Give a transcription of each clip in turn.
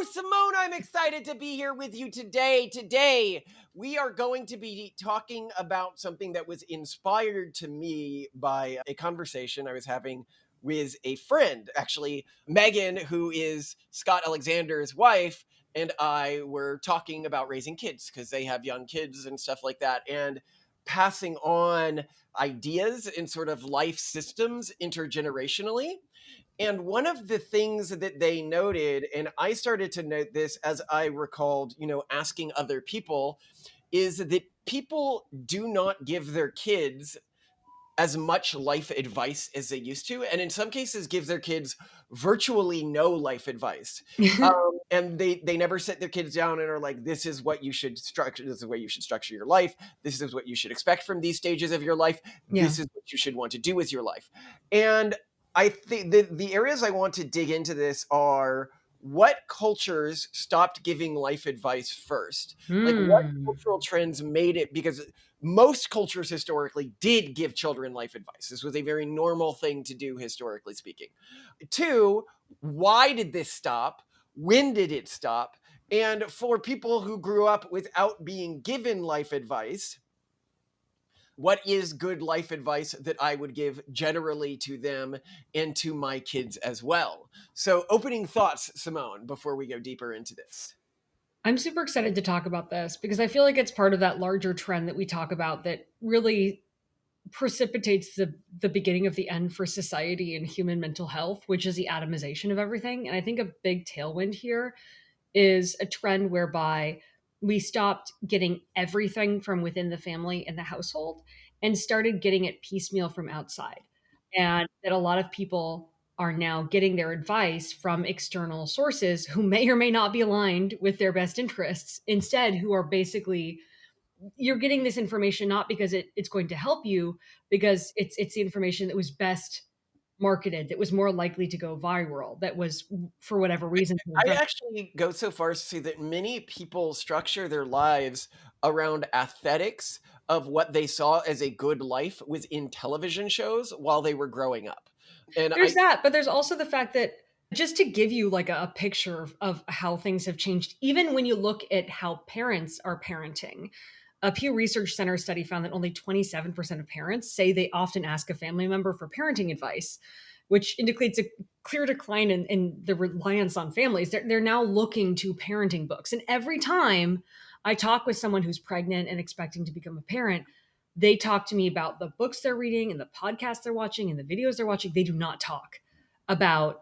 Simone, I'm excited to be here with you today. Today, we are going to be talking about something that was inspired to me by a conversation I was having with a friend. Actually, Megan, who is Scott Alexander's wife, and I were talking about raising kids because they have young kids and stuff like that, and passing on ideas and sort of life systems intergenerationally. And one of the things that they noted, and I started to note this as I recalled, asking other people, is that people do not give their kids as much life advice as they used to, and in some cases give their kids virtually no life advice. And they never sit their kids down and are like, this is what you should structure, this is the way you should structure your life, this is what you should expect from these stages of your life, Yeah. this is what you should want to do with your life. And I think the areas I want to dig into this are: what cultures stopped giving life advice first? Like, what Hmm. cultural trends made it? Because most cultures historically did give children life advice. This was a very normal thing to do, historically speaking. Two, why did this stop? When did it stop? And for people who grew up without being given life advice, what is good life advice that I would give generally to them and to my kids as well? So, opening thoughts, Simone, before we go deeper into this. I'm super excited to talk about this because I feel like it's part of that larger trend that we talk about that really precipitates the beginning of the end for society and human mental health, which is the atomization of everything. And I think a big tailwind here is a trend whereby we stopped getting everything from within the family and the household and started getting it piecemeal from outside. And that a lot of people are now getting their advice from external sources who may or may not be aligned with their best interests, instead, who are basically, you're getting this information not because it's going to help you, because it's the information that was best marketed, that was more likely to go viral, that was, for whatever reason. I actually go so far as to say that many people structure their lives around aesthetics of what they saw as a good life within television shows while they were growing up. And There's that, but there's also the fact that, just to give you like a picture of how things have changed, even when you look at how parents are parenting, a Pew Research Center study found that only 27% of parents say they often ask a family member for parenting advice, which indicates a clear decline in the reliance on families. They're now looking to parenting books. And every time I talk with someone who's pregnant and expecting to become a parent, they talk to me about the books they're reading and the podcasts they're watching and the videos they're watching. They do not talk about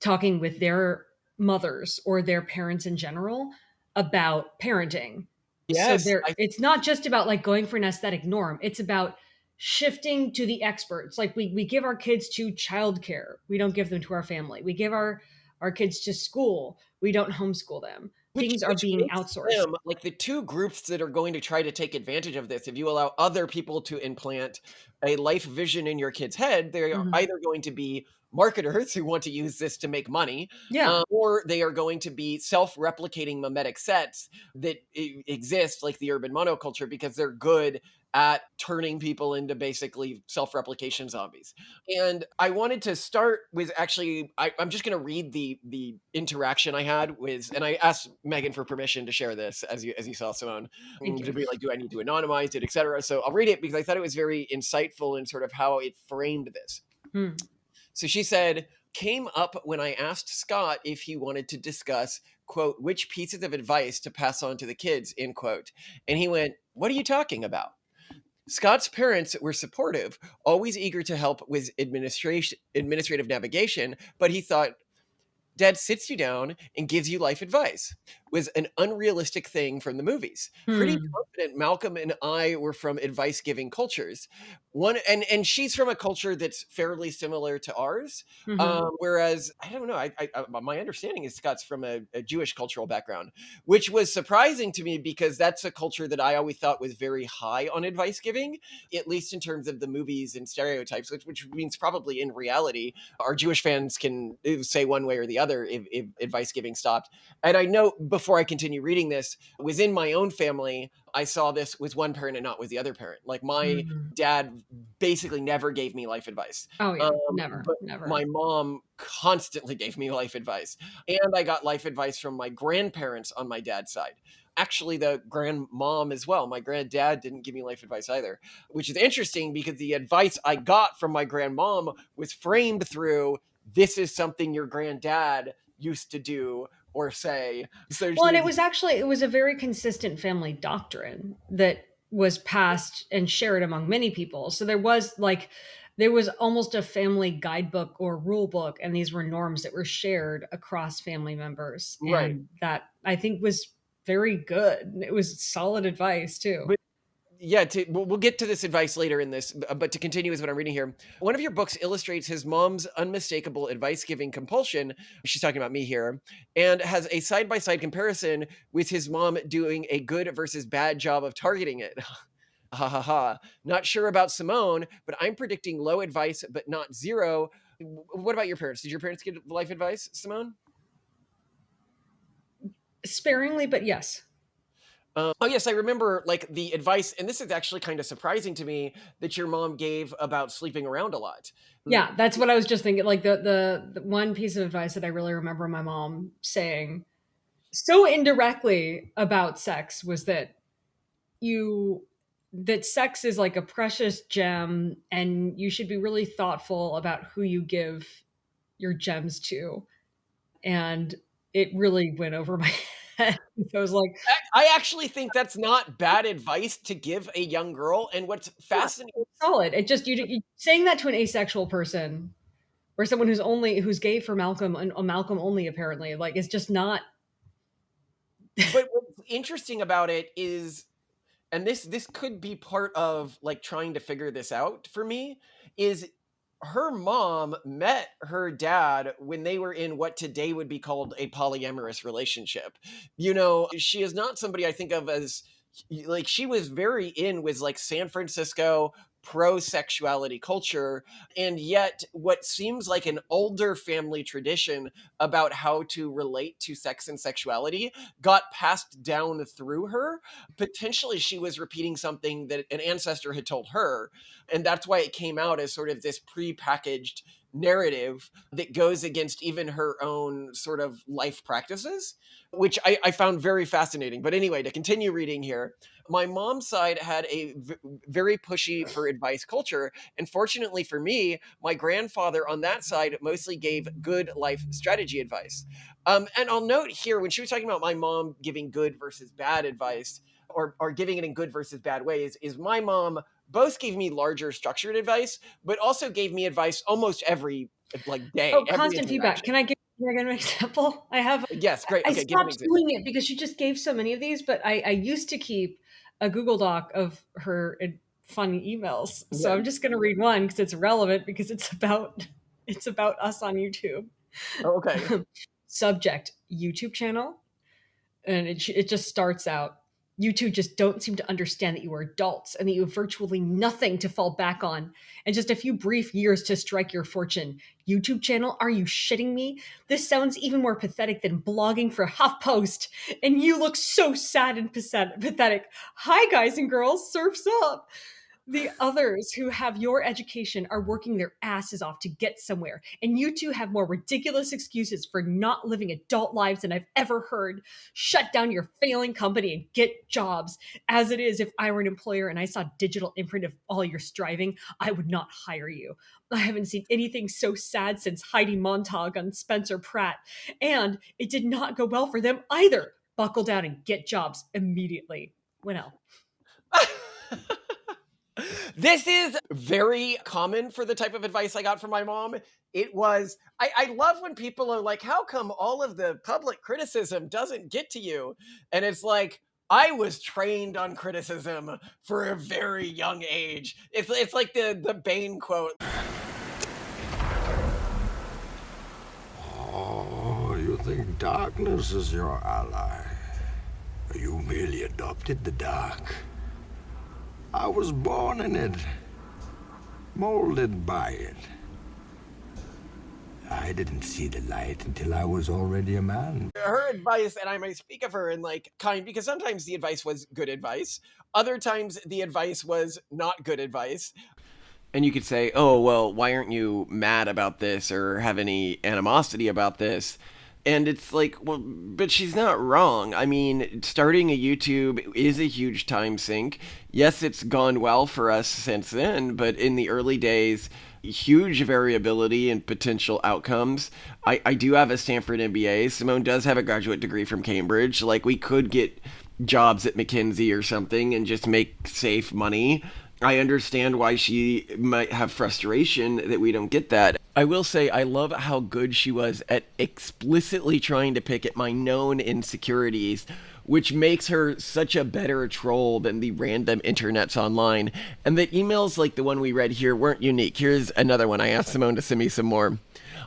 talking with their mothers or their parents in general about parenting. So yes, it's not just about like going for an aesthetic norm. It's about shifting to the experts. Like we give our kids to childcare. We don't give them to our family. We give our kids to school. We don't homeschool them. Things are which being makes outsourced. them like the two groups that are going to try to take advantage of this. If you allow other people to implant a life vision in your kid's head, they are Mhm. either going to be marketers who want to use this to make money, Yeah. or they are going to be self-replicating mimetic sets that exist, like the urban monoculture, because they're good at turning people into basically self-replication zombies. And I wanted to start with, actually, I'm just going to read the interaction I had with, and I asked Megan for permission to share this, as you saw, Simone, Thank to you. be like, do I need to anonymize it, etc. So I'll read it because I thought it was very insightful in sort of how it framed this. Hmm. So she said, came up when I asked Scott if he wanted to discuss, quote, which pieces of advice to pass on to the kids, end quote. And he went, what are you talking about? Scott's parents were supportive, always eager to help with administrative navigation, but he thought, Dad sits you down and gives you life advice was an unrealistic thing from the movies. Pretty Hmm. confident Malcolm and I were from advice giving cultures. One and she's from a culture that's fairly similar to ours. Mhm. Whereas I don't know, my understanding is Scott's from a Jewish cultural background, which was surprising to me because that's a culture that I always thought was very high on advice giving, at least in terms of the movies and stereotypes, which means probably in reality our Jewish fans can say one way or the other if advice giving stopped. And I know before I continue reading this, within my own family, I saw this with one parent and not with the other parent. Like my Mm. dad basically never gave me life advice. Oh, yeah. Never, But never. my mom constantly gave me life advice. And I got life advice from my grandparents on my dad's side. Actually, the grandmom as well. My granddad didn't give me life advice either, which is interesting because the advice I got from my grandmom was framed through this is something your granddad used to do or say. So Well, and she, it was a very consistent family doctrine that was passed and shared among many people. So there was almost a family guidebook or rule book, and these were norms that were shared across family members. right. And that I think was very good. It was solid advice too. But yeah, we'll get to this advice later in this, but to continue with what I'm reading here, one of your books illustrates his mom's unmistakable advice giving compulsion. She's talking about me here, and has a side by side comparison with his mom doing a good versus bad job of targeting it. Ha ha ha. Not sure about Simone, but I'm predicting low advice, but not zero. What about your parents? Did your parents get life advice, Simone? Sparingly, but yes. Oh yes, I remember like the advice, and this is actually kind of surprising to me that your mom gave about sleeping around a lot. Mm, Yeah, that's what I was just thinking. Like the one piece of advice that I really remember my mom saying so indirectly about sex was you that sex is like a precious gem and you should be really thoughtful about who you give your gems to. And it really went over my head. I was like, I actually think that's not bad advice to give a young girl. And what's yeah, fascinating, it's solid. It just you saying that to an asexual person or someone who's gay for Malcolm and Malcolm only apparently like it's just not. but what's interesting about it is, and this could be part of like trying to figure this out for me, is her mom met her dad when they were in what today would be called a polyamorous relationship. She is not somebody I think of as like she was very in with like San Francisco pro sexuality culture, and yet what seems like an older family tradition about how to relate to sex and sexuality got passed down through her. Potentially she was repeating something that an ancestor had told her, and that's why it came out as sort of this pre-packaged narrative that goes against even her own sort of life practices, which I found very fascinating. But anyway, to continue reading here, my mom's side had a very pushy for advice culture, and fortunately for me, my grandfather on that side mostly gave good life strategy advice. And I'll note here, when she was talking about my mom giving good versus bad advice, or giving it in good versus bad ways, is my mom both gave me larger structured advice, but also gave me advice almost every like day, Oh, every constant feedback. interaction. Can I give an example? Yes, great. I Okay, give an stopped example. doing it because she just gave so many of these, but I used to keep a Google Doc of her fun emails. So Yeah. I'm just going to read one because it's relevant because it's about us on YouTube. Oh, okay. Subject: YouTube channel, and it just starts out. You two just don't seem to understand that you are adults and that you have virtually nothing to fall back on and just a few brief years to strike your fortune. YouTube channel? Are you shitting me? This sounds even more pathetic than blogging for HuffPost. And you look so sad and pathetic. Hi, guys and girls, surf's up. The others who have your education are working their asses off to get somewhere, and you two have more ridiculous excuses for not living adult lives than I've ever heard. Shut down your failing company and get jobs. As it is, if I were an employer and I saw digital imprint of all your striving, I would not hire you. I haven't seen anything so sad since Heidi Montag on Spencer Pratt, and it did not go well for them either. Buckle down and get jobs immediately. Winnow. This is very common for the type of advice I got from my mom. It was, I love when people are like, how come all of the public criticism doesn't get to you? And it's like, I was trained on criticism for a very young age. It's like the Bane quote. Oh, you think darkness is your ally? You merely adopted the dark. I was born in it, molded by it. I didn't see the light until I was already a man. Her advice, and I might speak of her in like kind, because sometimes the advice was good advice. Other times the advice was not good advice. And you could say, oh, well, why aren't you mad about this or have any animosity about this? And it's like, well, but she's not wrong. I mean, starting a YouTube is a huge time sink. Yes, it's gone well for us since then, but in the early days, huge variability in potential outcomes. I do have a Stanford MBA. Simone does have a graduate degree from Cambridge. Like, we could get jobs at McKinsey or something and just make safe money. I understand why she might have frustration that we don't get that. I will say I love how good she was at explicitly trying to pick at my known insecurities, which makes her such a better troll than the random internets online. And that emails like the one we read here weren't unique. Here's another one. I asked Simone to send me some more.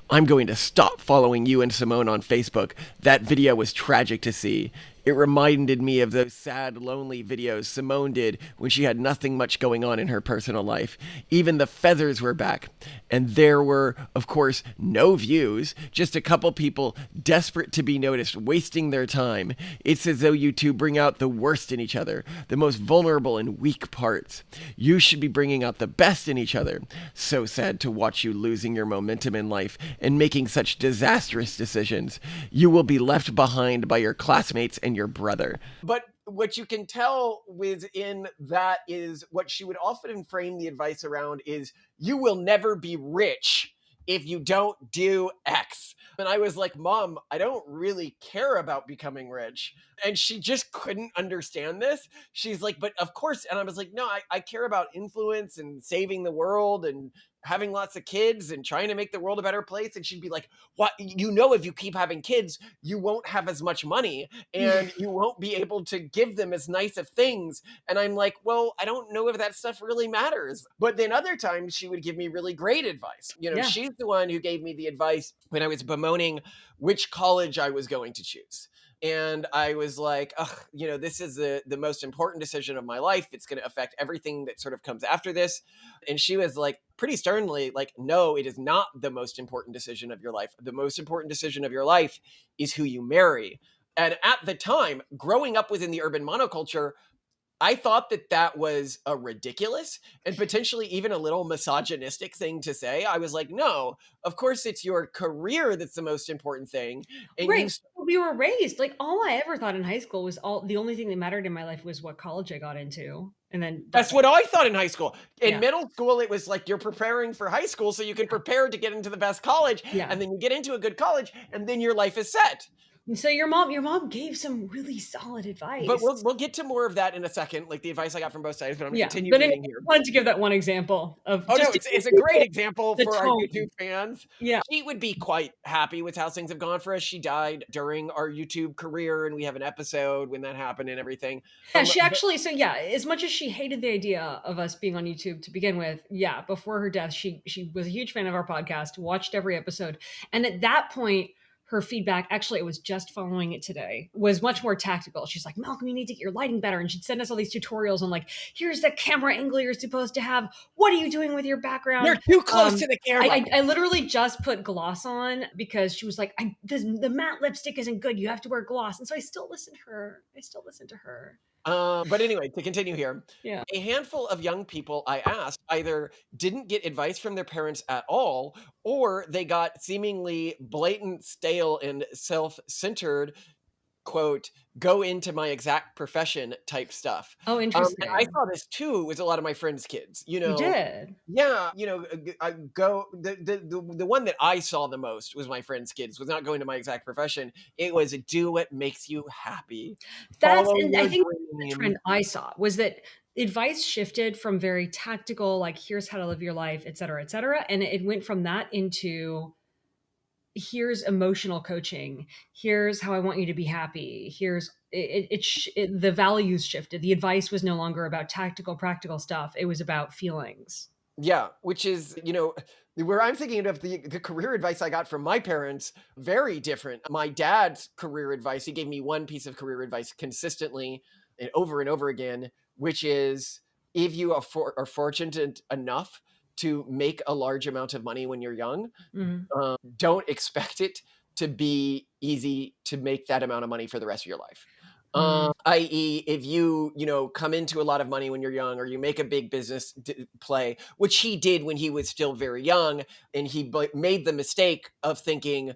I'm going to stop following you and Simone on Facebook. That video was tragic to see. It reminded me of those sad, lonely videos Simone did when she had nothing much going on in her personal life. Even the feathers were back. And there were, of course, no views, just a couple people desperate to be noticed, wasting their time. It's as though you two bring out the worst in each other, the most vulnerable and weak parts. You should be bringing out the best in each other. So sad to watch you losing your momentum in life and making such disastrous decisions. You will be left behind by your classmates and your brother. But what you can tell within that is what she would often frame the advice around is, you will never be rich if you don't do X. And I was like, Mom, I don't really care about becoming rich. And she just couldn't understand this. She's like, but of course. And I was like, no, I care about influence and saving the world and having lots of kids and trying to make the world a better place. And she'd be like, what? You know, if you keep having kids, you won't have as much money and you won't be able to give them as nice of things. And I'm like, well, I don't know if that stuff really matters. But then other times she would give me really great advice. You know, Yeah. she's the one who gave me the advice when I was bemoaning which college I was going to choose. And I was like, ugh, you know, this is the most important decision of my life. It's going to affect everything that sort of comes after this. And she was like, pretty sternly, like, no, it is not the most important decision of your life. The most important decision of your life is who you marry. And at the time, growing up within the urban monoculture, I thought that that was a ridiculous and potentially even a little misogynistic thing to say. I was like, no, of course it's your career that's the most important thing. And Right. you, We were raised like all I ever thought in high school was all the only thing that mattered in my life was what college I got into. And then that's what I thought in high school. In Yeah. middle school, it was like you're preparing for high school so you can prepare to get into the best college. Yeah. And then you get into a good college and then your life is set. And so your mom gave some really solid advice. But we'll get to more of that in a second, like the advice I got from both sides, but I'm going to Yeah. continue But anyway, reading here. I wanted to give that one example of Oh, no, just to it's a give great example the for our tone. YouTube fans. Yeah. She would be quite happy with how things have gone for us. She died during our YouTube career, and we have an episode when that happened and everything. Yeah, she But actually so yeah, as much as she hated the idea of us being on YouTube to begin with, yeah, before her death, she was a huge fan of our podcast, watched every episode. And at that point, her feedback, actually, it was just following it today, was much more tactical. She's like, Malcolm, you need to get your lighting better. And she'd send us all these tutorials on like, here's the camera angle you're supposed to have. What are you doing with your background? you're too close to the camera. I literally just put gloss on because she was like, the matte lipstick isn't good. You have to wear gloss. And so I still listen to her. But anyway, to continue here, Yeah. a handful of young people I asked either didn't get advice from their parents at all, or they got seemingly blatant, stale, and self-centered, quote, go into my exact profession type stuff. Oh, And I interesting. saw this too with a lot of my friends' kids, you You know. did. Yeah, you know, I go the one that I saw the most was my friend's kids, was not going to my exact profession. It was do what makes you happy. That's Follow and I your think the dream. trend I saw was that advice shifted from very tactical, like here's how to live your life, et cetera, and it went from that into here's emotional coaching. Here's how I want you to be happy. Here's the values shifted. The advice was no longer about tactical, practical stuff. It was about feelings. Yeah, which is, you know, where I'm thinking of the career advice I got from my parents, very different. My dad's career advice, he gave me one piece of career advice consistently and over again, which is if you are fortunate enough to make a large amount of money when you're young, Mhm. don't expect it to be easy to make that amount of money for the rest of your life. Mhm. I.e., if you come into a lot of money when you're young, or you make a big business play, which he did when he was still very young, and he made the mistake of thinking,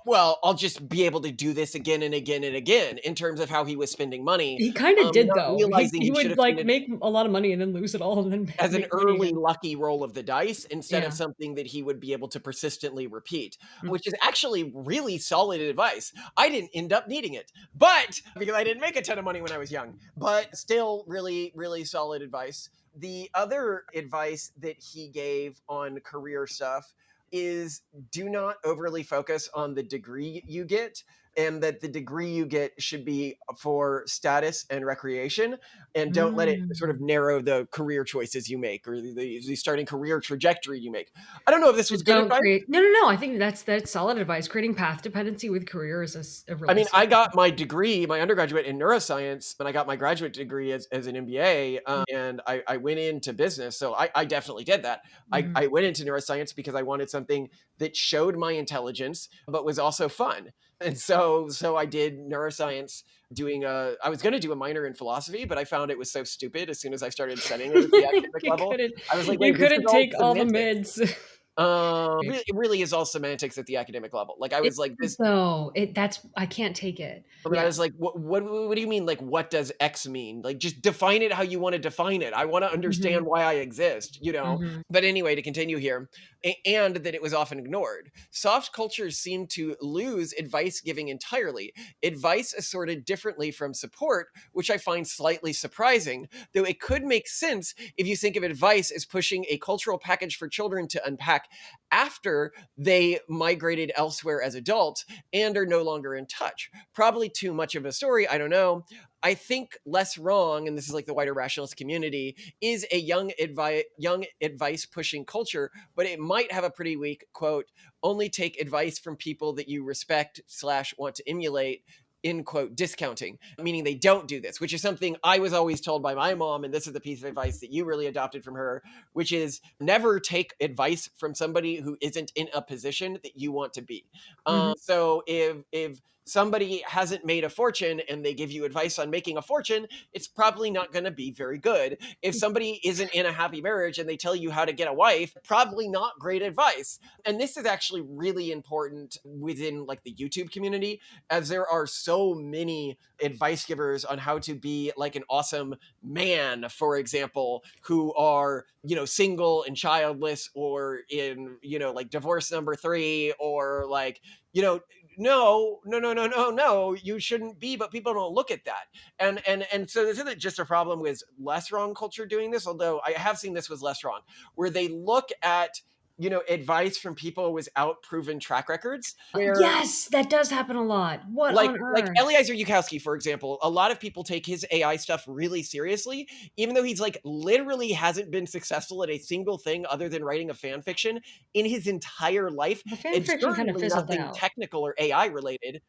well, I'll just be able to do this again and again and again in terms of how he was spending money, He kinda did, not though. realizing He he should would, have like, seen it make a lot of money and then lose it all and then as an make money early again. lucky roll of the dice instead of Yeah. something that he would be able to persistently repeat, Mm. which is actually really solid advice. I didn't end up needing it, but because I didn't make a ton of money when I was young, but still really, really solid advice. The other advice that he gave on career stuff is do not overly focus on the degree you get, and that the degree you get should be for status and recreation, and don't let it sort of Mm. narrow the career choices you make, or the starting career trajectory you make. I don't know if this So was good don't advice. create no, I think that's solid advice. Creating path dependency with career is a I really mean, I solid. got my degree, my undergraduate in neuroscience, and I got my graduate degree as an MBA, and I went into business. So I definitely did that. Mhm. I went into neuroscience because I wanted something that showed my intelligence, but was also fun. And so I did neuroscience I was going to do a minor in philosophy, but I found it was so stupid as soon as I started studying it at the academic You level. couldn't I was like, you wait, this is couldn't all take all the semantics. mids. It really is all semantics at the academic level. Like I It was like, is this though. That's I can't take it. but I Yeah. was like, what do you mean? Like, what does X mean? Like, just define it how you want to define it. I want to Mhm. understand why I exist. Mhm. But anyway, to continue here, and that it was often ignored. Soft cultures seem to lose advice giving entirely. Advice is sorted differently from support, which I find slightly surprising, though it could make sense if you think of advice as pushing a cultural package for children to unpack after they migrated elsewhere as adults and are no longer in touch. Probably too much of a story. I don't know. I think less wrong, and this is like the wider rationalist community, is a young advice pushing culture, but it might have a pretty weak quote. Only take advice from people that you respect slash want to emulate. In quote discounting, meaning they don't do this, which is something I was always told by my mom, and this is the piece of advice that you really adopted from her, which is never take advice from somebody who isn't in a position that you want to be. Mhm. So if somebody hasn't made a fortune and they give you advice on making a fortune, it's probably not going to be very good. If somebody isn't in a happy marriage and they tell you how to get a wife, probably not great advice. And this is actually really important within like the YouTube community, as there are so many advice givers on how to be like an awesome man, for example, who are, single and childless, or in, like divorce number 3, or like, you know, no, no, no, no, no, no, you shouldn't be, but people don't look at that. And so this isn't just a problem with less wrong culture doing this, although I have seen this with less wrong, where they look at, advice from people without proven track records, where Yes, that does happen a lot. What like on like earth? Eliezer Yudkowsky, for example, a lot of people take his AI stuff really seriously, even though he's like literally hasn't been successful at a single thing other than writing a fan fiction in his entire life, The fan and fiction kind of certainly fizzled nothing out. technical or AI related.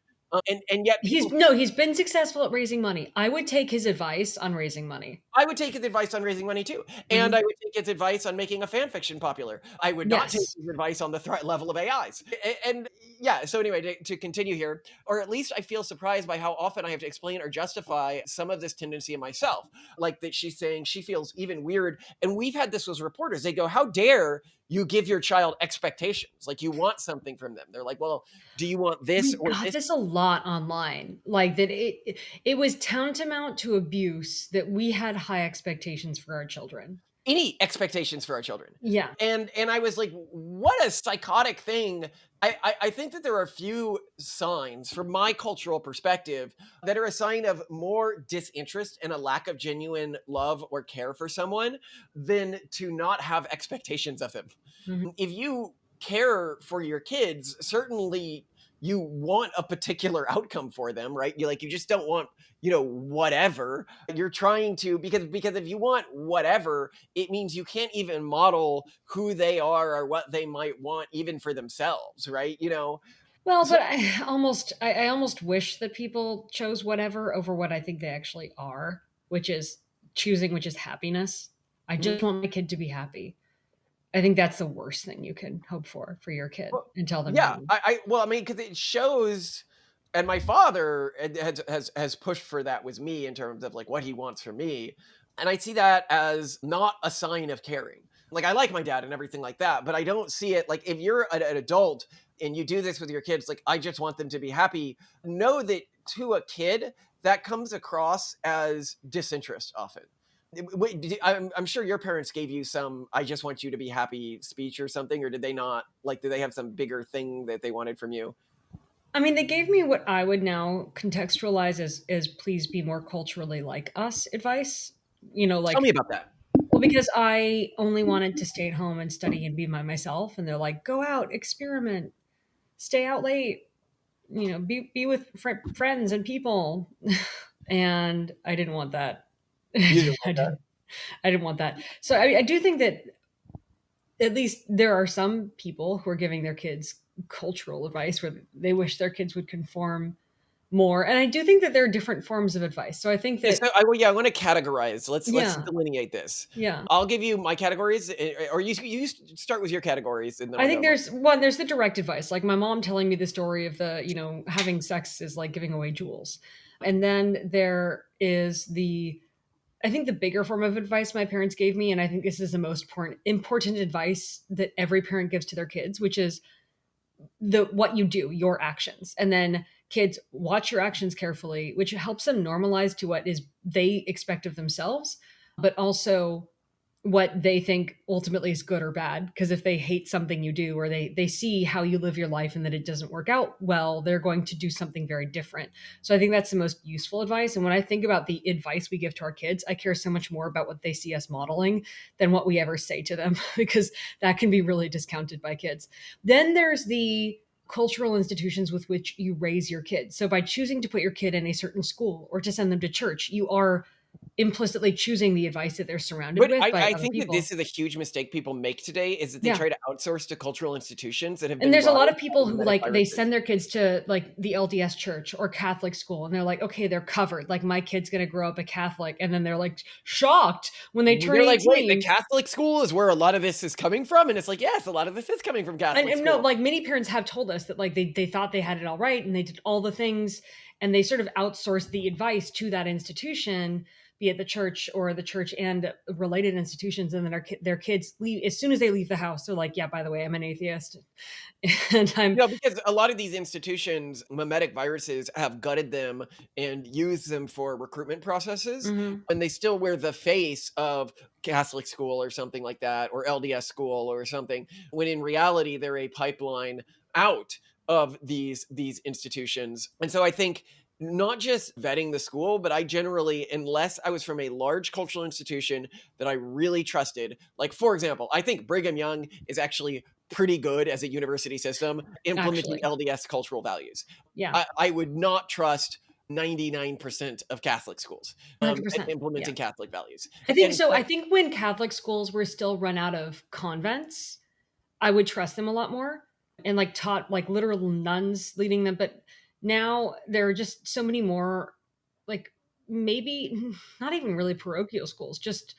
And yet people He's been successful at raising money. I would take his advice on raising money. I would take his advice on raising money too, and Mhm. I would take his advice on making a fan fiction popular. I would not take Yes. his advice on the threat level of AIs. And yeah, so anyway, to continue here, or at least I feel surprised by how often I have to explain or justify some of this tendency in myself. Like that she's saying she feels even weird, and we've had this with reporters. They go, "How dare you give your child expectations? Like you want something from them." They're like, "Well, do you want this We or got this?" this a lot online, like, that it was tantamount to abuse that we had high expectations for our children. Any expectations for our children. Yeah. And I was like, what a psychotic thing. I think that there are a few signs from my cultural perspective that are a sign of more disinterest and a lack of genuine love or care for someone than to not have expectations of them. Mhm. If you care for your kids, certainly you want a particular outcome for them, right? You just don't want, whatever. You're trying to, because if you want whatever, it means you can't even model who they are or what they might want even for themselves, right? Well, So but I almost wish that people chose whatever over what I think they actually are, which is happiness. I mhm. just want my kid to be happy. I think that's the worst thing you can hope for your kid Well, and tell them to yeah, do. well, I mean, because it shows, and my father has pushed for that with me in terms of like what he wants from me, and I see that as not a sign of caring. Like I like my dad and everything like that, but I don't see it like if you're an adult and you do this with your kids, like I just want them to be happy. Know that to a kid that comes across as disinterest often. Wait, I'm sure your parents gave you some "I just want you to be happy" speech or something, or did they not? Like, did they have some bigger thing that they wanted from you? I mean, they gave me what I would now contextualize as please be more culturally like us advice. You know, Tell me like, about that. well, because I only wanted to stay at home and study and be by myself. And they're like, go out, experiment, stay out late, you know, be with friends and people. And I didn't want that. You didn't I want that? didn't. I didn't want that. So I do think that at least there are some people who are giving their kids cultural advice where they wish their kids would conform more. And I do think that there are different forms of advice. So I think Yeah, that, so I wanna categorize. Let's yeah, delineate this. yeah. I'll give you my categories, or you start with your categories, and then I I'll think go. there's the direct advice, like my mom telling me the story of the, you know, having sex is like giving away jewels. And then there is the, I think the bigger form of advice my parents gave me, and I think this is the most important advice that every parent gives to their kids, which is the what you do, your actions. And then kids watch your actions carefully, which helps them normalize to what is they expect of themselves, but also what they think ultimately is good or bad. Because if they hate something you do, or they see how you live your life and that it doesn't work out well, they're going to do something very different. So I think that's the most useful advice. And when I think about the advice we give to our kids, I care so much more about what they see us modeling than what we ever say to them, because that can be really discounted by kids. Then there's the cultural institutions with which you raise your kids. So by choosing to put your kid in a certain school or to send them to church, you are implicitly choosing the advice that they're surrounded But with by I other think that people. this is a huge mistake people make today, is that they Yeah. try to outsource to cultural institutions that have And been there's a brought lot in of people by who mimetic like they viruses. send their kids to like the LDS church or Catholic school and they're like, okay, they're covered. Like my kid's going to grow up a Catholic. And then they're like shocked when they turn They're like, "Wait, the 18. Catholic school is where a lot of this is coming from?" And it's like, "Yes, a lot of this is coming from Catholic And no, school." like many parents have told us that like they thought they had it all right and they did all the things and they sort of outsourced the advice to that institution, be it the church or the church and related institutions. And then their kids leave as soon as they leave the house. They're like, yeah, by the way, I'm an atheist. And I'm, No, because a lot of these institutions, mimetic viruses have gutted them and used them for recruitment processes, mhm. and they still wear the face of Catholic school or something like that, or LDS school or something, when in reality they're a pipeline out of these institutions. And so I think not just vetting the school, but I generally, unless I was from a large cultural institution that I really trusted, like for example, I think Brigham Young is actually pretty good as a university system implementing Actually, LDS cultural values. yeah, I would not trust 99% of Catholic schools at 100%. Yeah. implementing Catholic values. I think And so. so, I think when Catholic schools were still run out of convents, I would trust them a lot more and like taught like literal nuns leading them. But now there are just so many more, like maybe not even really parochial schools, just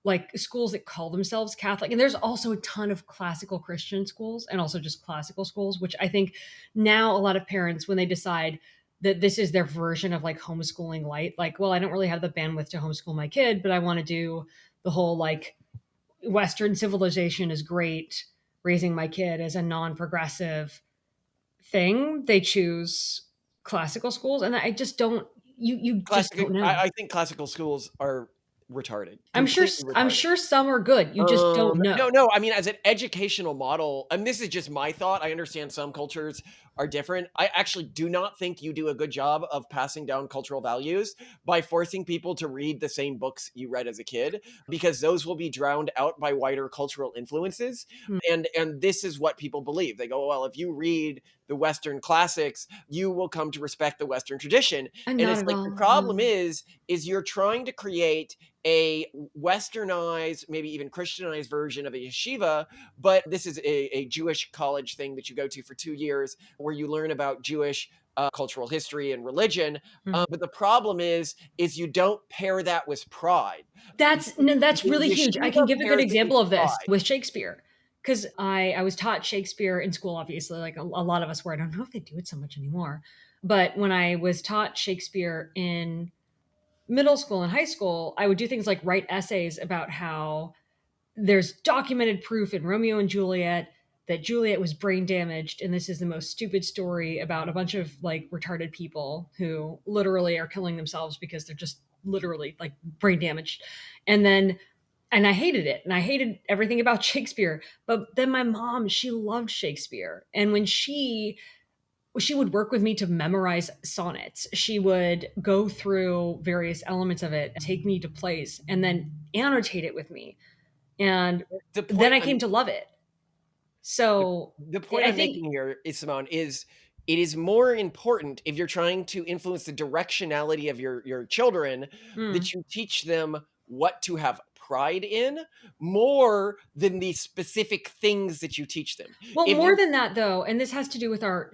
like schools that call themselves Catholic. And there's also a ton of classical Christian schools and also just classical schools, which I think now a lot of parents, when they decide that this is their version of like homeschooling light, like, well, I don't really have the bandwidth to homeschool my kid, but I want to do the whole like Western civilization is great. Raising my kid as a non progressive thing, they choose classical schools. And I just don't, you just classical, don't know. I think classical schools are retarded, I'm sure, completely I'm retarded. sure some are good. You just don't No, know. no, I mean, as an educational model, and this is just my thought, I understand some cultures are different. I actually do not think you do a good job of passing down cultural values by forcing people to read the same books you read as a kid, because those will be drowned out by wider cultural influences. Hmm. And this is what people believe. They go, well, if you read the Western classics, you will come to respect the Western tradition. And And not it's at like the all. problem No. is you're trying to create a westernized, maybe even Christianized version of a yeshiva, but this is a Jewish college thing that you go to for 2 years where you learn about Jewish cultural history and religion. Mhm. But the problem is you don't pair that with pride. That's no, that's The really huge. I can yeshiva give a good pairs it with example of this pride. with Shakespeare. because I was taught Shakespeare in school, obviously, like a lot of us were. I don't know if they do it so much anymore. But when I was taught Shakespeare in middle school and high school, I would do things like write essays about how there's documented proof in Romeo and Juliet that Juliet was brain damaged, and this is the most stupid story about a bunch of like retarded people who literally are killing themselves because they're just literally like brain damaged. And then and I hated it, and I hated everything about Shakespeare. But then my mom, she loved Shakespeare, and when she would work with me to memorize sonnets. She would go through various elements of it, take me to plays, and then annotate it with me. And The then point I I'm came to love it. the, So the point I I'm think, making here is, Simone, is it is more important if you're trying to influence the directionality of your children mm, that you teach them what to have pride in more than the specific things that you teach them. well, If more you than that though, and this has to do with our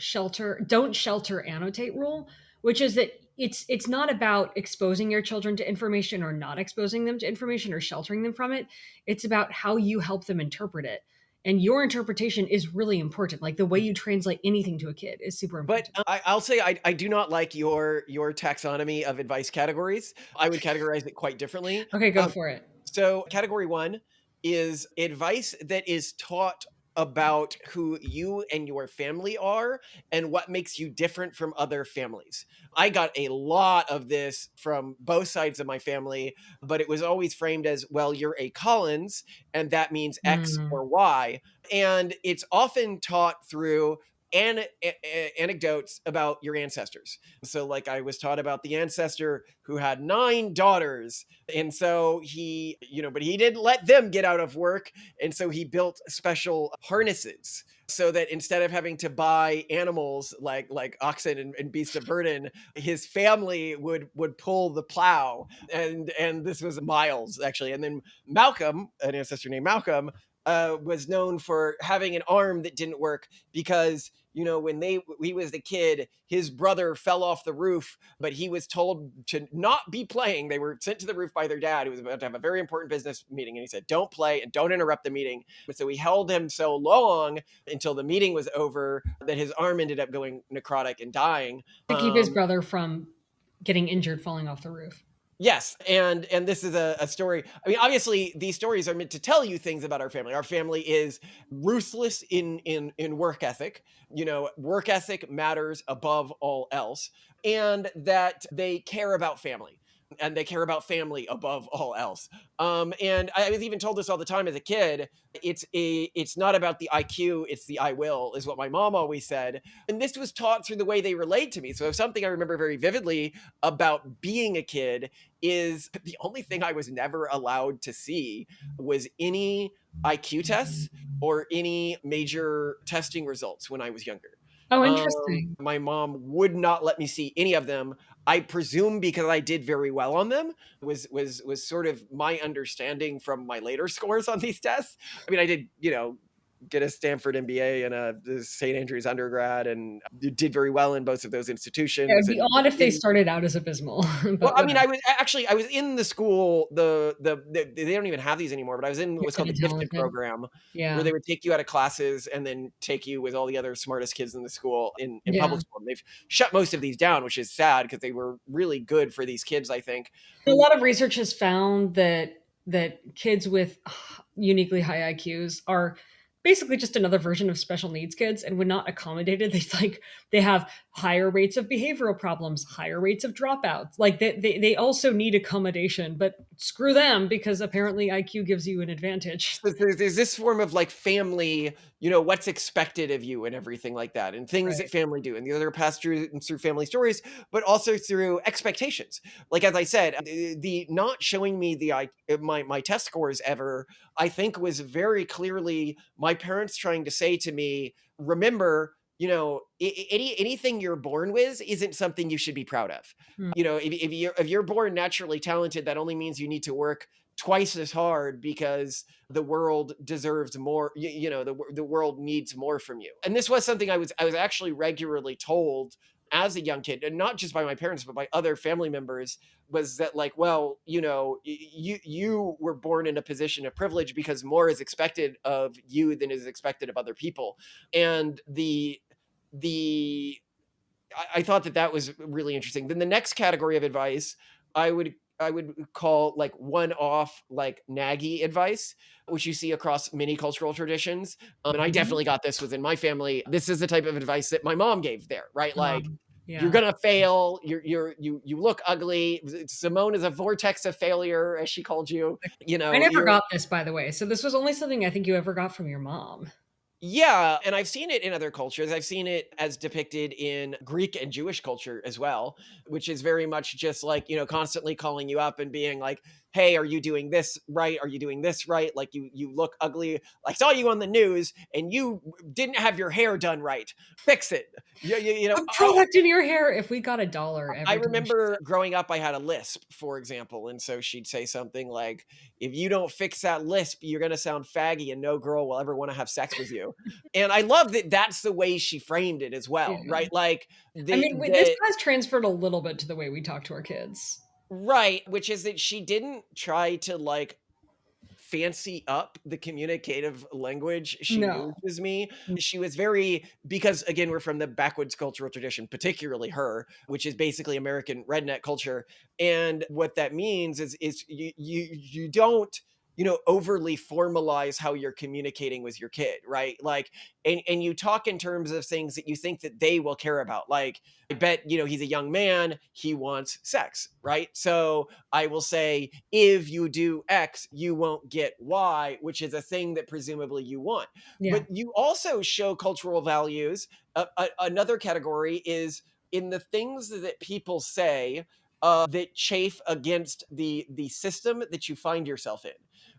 don't shelter, annotate rule, which is that it's not about exposing your children to information or not exposing them to information or sheltering them from it. It's about how you help them interpret it. And your interpretation is really important. Like the way you translate anything to a kid is super But, important. I'll say I do not like your taxonomy of advice categories. I would categorize it quite differently. Okay, go Um, for it. so category 1 is advice that is taught about who you and your family are and what makes you different from other families. I got a lot of this from both sides of my family, but it was always framed as, "Well, you're a Collins, and that means X Mm, or Y." And it's often taught through anecdotes about your ancestors. So, like, I was taught about the ancestor who had 9 daughters, and so but he didn't let them get out of work, and so he built special harnesses so that instead of having to buy animals like oxen and beasts of burden, his family would pull the plow, and this was Miles actually, and then Malcolm, an ancestor named Malcolm. Was known for having an arm that didn't work because when he was a kid, his brother fell off the roof, but he was told to not be playing. They were sent to the roof by their dad, who was about to have a very important business meeting, and he said, "Don't play and don't interrupt the meeting." But so he held him so long until the meeting was over that his arm ended up going necrotic and dying. to keep his brother from getting injured falling off the roof. Yes, and this is a story. I mean, obviously, these stories are meant to tell you things about our family. Our family is ruthless in work ethic. Work ethic matters above all else, and that they care about family. And they care about family above all else. And I was even told this all the time as a kid. It's not about the IQ, it's the I will, is what my mom always said. And this was taught through the way they relate to me. So something I remember very vividly about being a kid is the only thing I was never allowed to see was any IQ tests or any major testing results when I was younger. Oh, interesting. My mom would not let me see any of them. I presume because I did very well on them was sort of my understanding from my later scores on these tests. I mean, I did, get a Stanford MBA and a St. Andrews undergrad, and did very well in both of those Yeah, it'd institutions. be And odd if they started out as abysmal, well, but I mean, whatever. I was in the school, they don't even have these anymore, but I was in what's called Gifted the and gifted talented. program, where Yeah. they would take you out of classes and then take you with all the other smartest kids in the school in Yeah. public school. And they've shut most of these down, which is sad because they were really good for these kids, I think. A lot of research has found that kids with uniquely high IQs are basically just another version of special needs kids, and when not accommodated, they have higher rates of behavioral problems, higher rates of dropouts. Like they also need accommodation, but screw them because apparently IQ gives you an advantage. So there's this form of like family, what's expected of you and everything like that, and things that Right. family do. And the other passed through family stories, but also through expectations. Like, as I said, the not showing me my test scores ever, I think was very clearly my parents trying to say to me, remember, anything you're born with isn't something you should be proud of. Hmm. If you're born naturally talented, that only means you need to work twice as hard because the world deserves more. The world needs more from you. And this was something I was actually regularly told as a young kid, and not just by my parents, but by other family members, was that like, well, you were born in a position of privilege because more is expected of you than is expected of other people. And the I thought that that was really interesting. Then the next category of advice I would call like one-off like naggy advice, which you see across many cultural traditions. And I Mhm. definitely got this within my family. This is the type of advice that my mom gave there, right? Like, you're Yeah. gonna fail. You look ugly. Simone is a vortex of failure, as she called you. I never You're got this, by the way. So this was only something I think you ever got from your mom. Yeah, and I've seen it in other cultures. I've seen it as depicted in Greek and Jewish culture as well, which is very much just like, constantly calling you up and being like, "Hey, are you doing this right? Are you doing this right? Like you look ugly. I saw you on the news and you didn't have your hair done right. Fix it." Put product in your hair if we got a dollar I every time she remember said growing up, I had a lisp, for example, and so she'd say something like, "If you don't fix that lisp, you're gonna sound faggy, and no girl will ever wanna have sex with you." And I love that that's the way she framed it as well, yeah. right? Like, I the mean, this the has transferred a little bit to the way we talk to our kids. right, which is that she didn't try to, like, fancy up the communicative language she No. used with me. She was very, because again, we're from the backwoods cultural tradition, particularly her, which is basically American redneck culture. And what that means is you don't, overly formalize how you're communicating with your kid, right? Like, and you talk in terms of things that you think that they will care about. Like, I bet, he's a young man, he wants sex, right? So I will say, if you do X, you won't get Y, which is a thing that presumably you want. Yeah. But you also show cultural values. Another category is in the things that people say that chafe against the system that you find yourself in.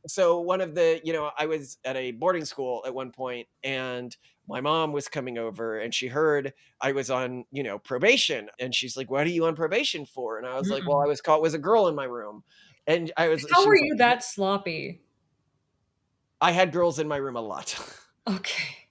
So one of the, I was at a boarding school at one point, and my mom was coming over, and she heard I was on, probation. And she's like, "What are you on probation for?" And I was like, "Well, I Mm-mm. was caught with a girl in my room." And How she are was like, you that sloppy? "I had girls in my room a lot." Okay.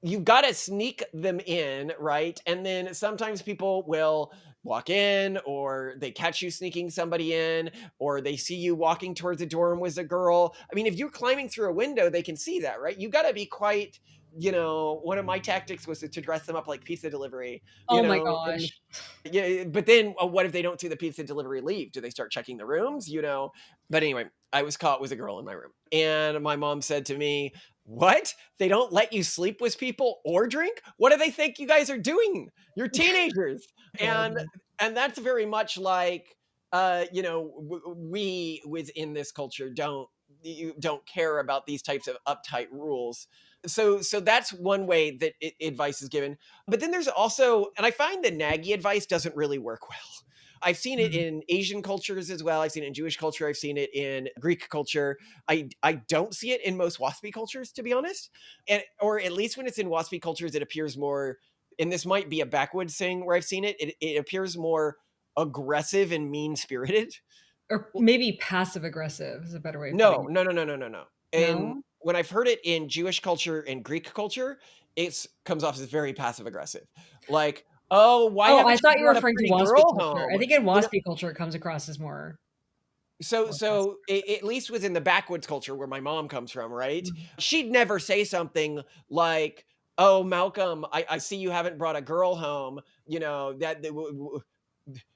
You've got to sneak them in, right? And then sometimes people will walk in, or they catch you sneaking somebody in, or they see you walking towards a dorm with a girl. I mean, if you're climbing through a window, they can see that, right? You got to be quite, one of my tactics was to dress them up like pizza delivery, Oh my and gosh. yeah, but then what if they don't see the pizza delivery leave? Do they start checking the rooms? But anyway, I was caught with a girl in my room. And my mom said to me, "What? They don't let you sleep with people or drink? What do they think you guys are doing? You're teenagers." And Adorable. and that's very much like we within this culture don't care about these types of uptight rules. So that's one way that advice is given. But then there's also, and I find the naggy advice doesn't really work well. I've seen it Mm. in Asian cultures as well. I've seen it in Jewish culture. I've seen it in Greek culture. I don't see it in most WASPy cultures, to be honest. And or at least when it's in WASPy cultures, it appears more, and this might be a backwoods thing where I've seen it, it appears more aggressive and mean spirited. Or maybe passive aggressive is a better way of putting No, it. no, no, no, no, no, no. And No? when I've heard it in Jewish culture and Greek culture, it comes off as very passive aggressive. Like, "Oh, why Oh, I haven't you thought you were brought a referring to pretty WASPy girl culture. I home?" think in You know, WASPy culture, it comes across as more passive. at least within the backwoods culture where my mom comes from, right? Mhm. She'd never say something like, "Oh, Malcolm, I see you haven't brought a girl home.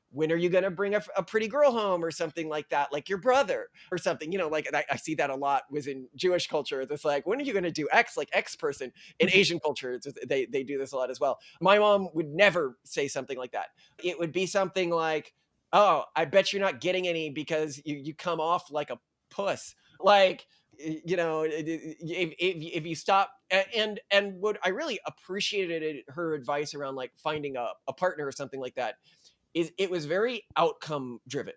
When are you going to bring a pretty girl home," or something like that, like your brother or something, like I see that a lot within Jewish culture. It's like, "When are you going to do X, like X person?" In Asian culture, they do this a lot as well. My mom would never say something like that. It would be something like, "Oh, I bet you're not getting any because you come off like a puss." Like, if you stop, and what I really appreciated her advice around like finding a partner or something like that, is it was very outcome driven.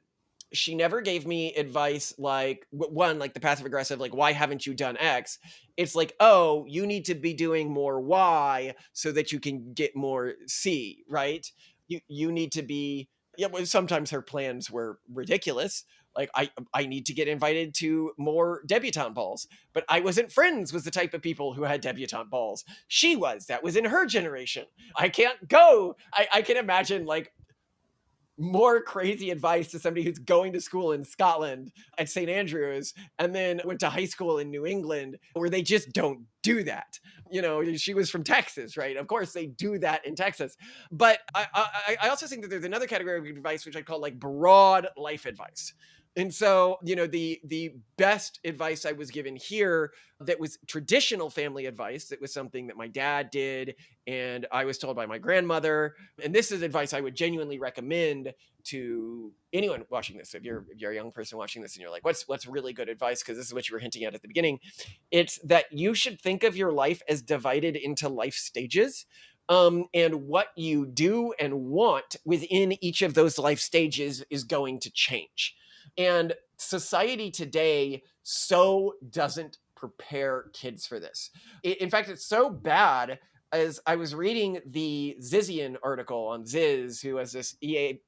She never gave me advice like, one, like the passive aggressive, like, "Why haven't you done X?" It's like, "Oh, you need to be doing more Y so that you can get more C," right? You need to be, yeah, well, sometimes her plans were ridiculous, Like I need to get invited to more debutante balls, but I wasn't friends with the type of people who had debutante balls. She was. That was in her generation. I can't go. I can imagine like more crazy advice to somebody who's going to school in Scotland at St. Andrews and then went to high school in New England where they just don't do that. You know, she was from Texas, right? Of course they do that in Texas. But I also think that there's another category of advice which I call like broad life advice. And so, you know, the best advice I was given here that was traditional family advice, that was something that my dad did and I was told by my grandmother, and this is advice I would genuinely recommend to anyone watching this. If you're a young person watching this and you're like, what's really good advice? Because this is what you were hinting at the beginning. It's that you should think of your life as divided into life stages. And what you do and want within each of those life stages is going to change. And society today so doesn't prepare kids for this. In fact, it's so bad as I was reading the Zizian article on Ziz, who was this EA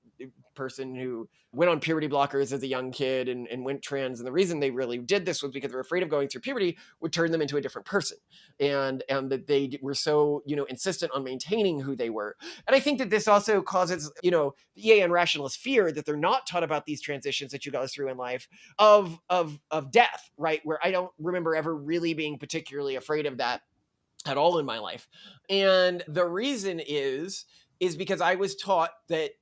person who went on puberty blockers as a young kid and went trans. And the reason they really did this was because they were afraid of going through puberty would turn them into a different person. And that they were so, you know, insistent on maintaining who they were. And I think that this also causes, you know, the EA and rationalist fear that they're not taught about these transitions that you go through in life of death, right? Where I don't remember ever really being particularly afraid of that at all in my life. And the reason is because I was taught that,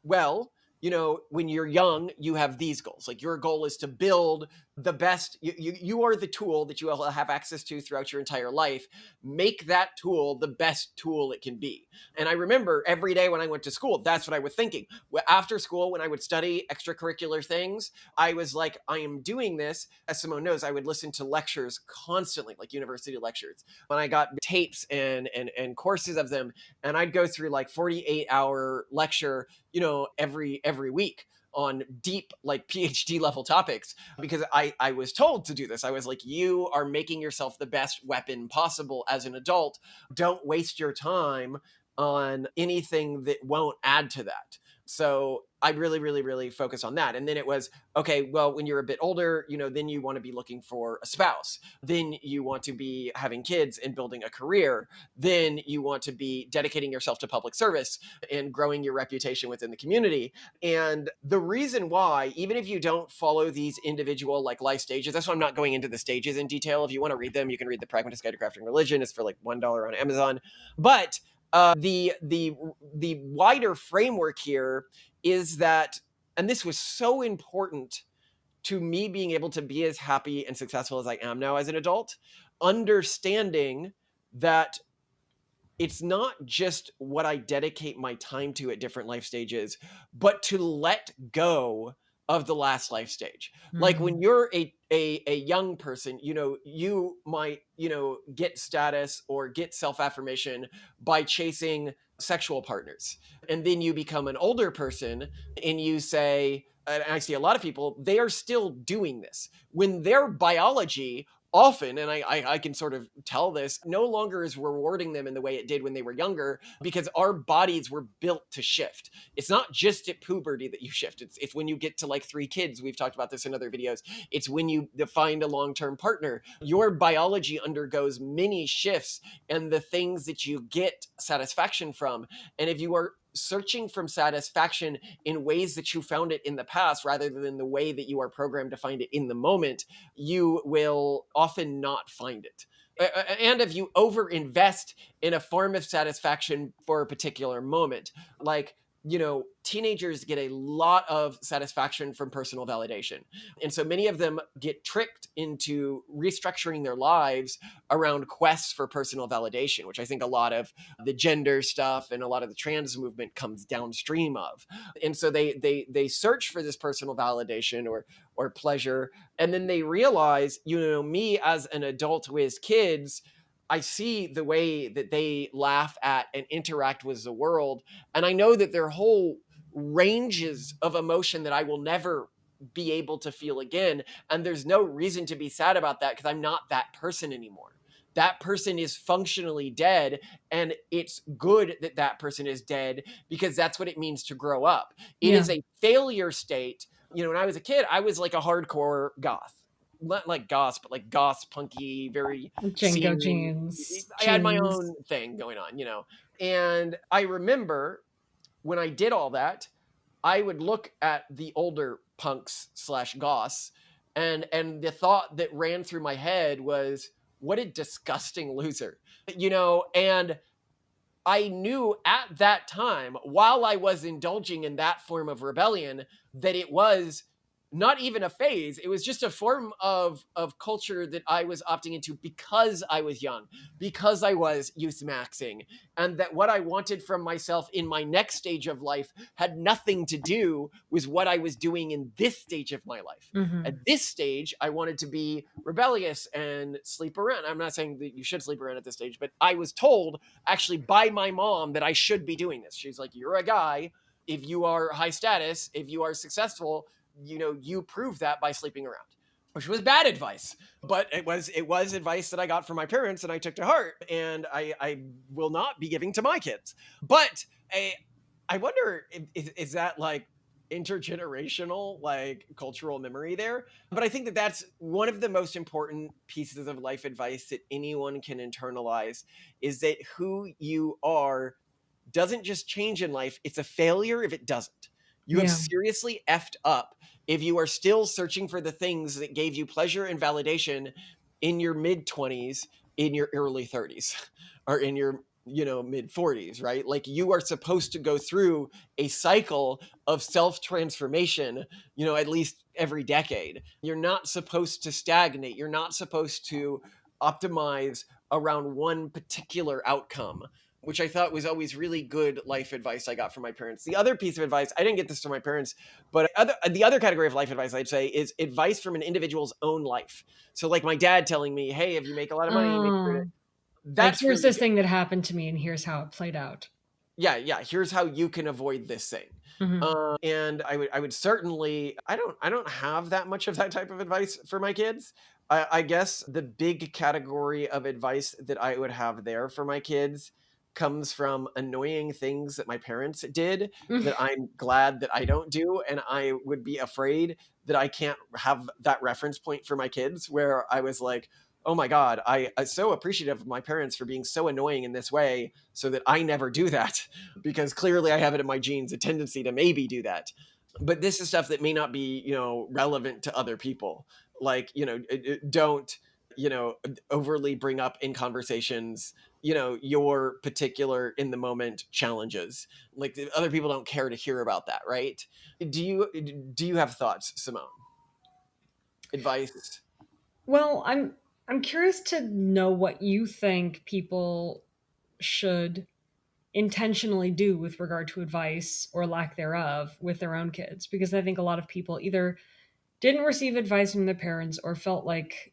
well, you know, when you're young, you have these goals. Like your goal is to build the best. You are the tool that you will have access to throughout your entire life. Make that tool the best tool it can be. And I remember every day when I went to school, that's what I was thinking. After school, when I would study extracurricular things, I was like, I am doing this. As Simone knows, I would listen to lectures constantly, like university lectures. When I got tapes and courses of them, and I'd go through like 48-hour lecture, you know, every week on deep like PhD level topics because I was told to do this. I was like, you are making yourself the best weapon possible as an adult. Don't waste your time on anything that won't add to that. So I really focus on that. And then it was, okay, well, when you're a bit older, you know, then you want to be looking for a spouse. Then you want to be having kids and building a career. Then you want to be dedicating yourself to public service and growing your reputation within the community. And the reason why, even if you don't follow these individual like life stages, that's why I'm not going into the stages in detail. If you want to read them, you can read The Pragmatist Guide to Crafting Religion. It's for like $1 on Amazon. But the wider framework here is that, and this was so important to me being able to be as happy and successful as I am now as an adult, understanding that it's not just what I dedicate my time to at different life stages, but to let go of the last life stage. Like when you're a young person, you know, you might, you know, get status or get self-affirmation by chasing sexual partners. And then you become an older person and you say, and I see a lot of people, they are still doing this when their biology often, and I can sort of tell this, no longer is rewarding them in the way it did when they were younger because our bodies were built to shift. It's not just at puberty that you shift. It's when you get to like 3 kids. We've talked about this in other videos. It's when you find a long-term partner. Your biology undergoes many shifts and the things that you get satisfaction from. And if you are searching from satisfaction in ways that you found it in the past rather than the way that you are programmed to find it in the moment, you will often not find it. And if you overinvest in a form of satisfaction for a particular moment, like, you know, teenagers get a lot of satisfaction from personal validation. And so many of them get tricked into restructuring their lives around quests for personal validation, which I think a lot of the gender stuff and a lot of the trans movement comes downstream of. And so they search for this personal validation or pleasure. And then they realize, you know, me as an adult with kids, I see the way that they laugh at and interact with the world. And I know that their whole ranges of emotion that I will never be able to feel again. And there's no reason to be sad about that because I'm not that person anymore. That person is functionally dead. And it's good that that person is dead because that's what it means to grow up. It is a failure state When I was a kid, I was like a hardcore goth. Not like goth, but like goth, punky, very Jingo scene. jeans, I had my jeans. own thing going on, And I remember when I did all that, I would look at the older punks slash goths, and the thought that ran through my head was, what a disgusting loser, and I knew at that time, while I was indulging in that form of rebellion, that it was not even a phase. It was just a form of culture that I was opting into because I was young, because I was youth maxing, and that what I wanted from myself in my next stage of life had nothing to do with what I was doing in this stage of my life. At Mm-hmm. this stage, I wanted to be rebellious and sleep around. I'm not saying that you should sleep around at this stage, but I was told actually by my mom that I should be doing this. She's like, you're a guy. If you are high status, if you are successful, you prove that by sleeping around, which was bad advice, but it was advice that I got from my parents and I took to heart, and I will not be giving to my kids. But I wonder, is that like intergenerational, like cultural memory there? But I think that that's one of the most important pieces of life advice that anyone can internalize, is that who you are doesn't just change in life. It's a failure if it doesn't. You have Yeah. seriously effed up if you are still searching for the things that gave you pleasure and validation in your mid 20s, in your early 30s, or in your mid 40s, right? Like, you are supposed to go through a cycle of self transformation, at least every decade. You're not supposed to stagnate. You're not supposed to optimize around one particular outcome, which I thought was always really good life advice I got from my parents. The other piece of advice, I didn't get this from my parents, but the other category of life advice I'd say is advice from an individual's own life. So like my dad telling me, hey, if you make a lot of money, make sure to, Like, that's here's really this good. thing that happened to me, and here's how it played out. Yeah, here's how you can avoid this thing. Mm-hmm. And I would certainly, I don't have that much of that type of advice for my kids. I guess the big category of advice that I would have there for my kids comes from annoying things that my parents did that I'm glad that I don't do, and I would be afraid that I can't have that reference point for my kids, where I was like, oh my god, I'm so appreciative of my parents for being so annoying in this way, so that I never do that, because clearly I have it in my genes, a tendency to maybe do that. But this is stuff that may not be, relevant to other people. Like, don't, overly bring up in conversations, your particular in the moment challenges. Like, the other people don't care to hear about that, right? Do you have thoughts, Simone? Advice? Well, I'm curious to know what you think people should intentionally do with regard to advice or lack thereof with their own kids, because I think a lot of people either didn't receive advice from their parents or feel like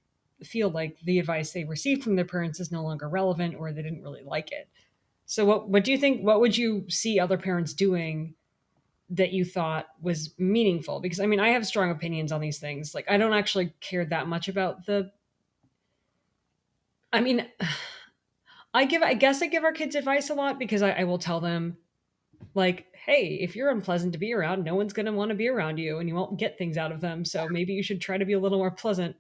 the advice they received from their parents is no longer relevant, or they didn't really like it. So what do you think, what would you see other parents doing that you thought was meaningful? Because I mean, I have strong opinions on these things. Like, I don't actually care that much about the I mean, I guess I give our kids advice a lot, because I will tell them, like, hey, if you're unpleasant to be around, no one's going to want to be around you, and you won't get things out of them. So maybe you should try to be a little more pleasant.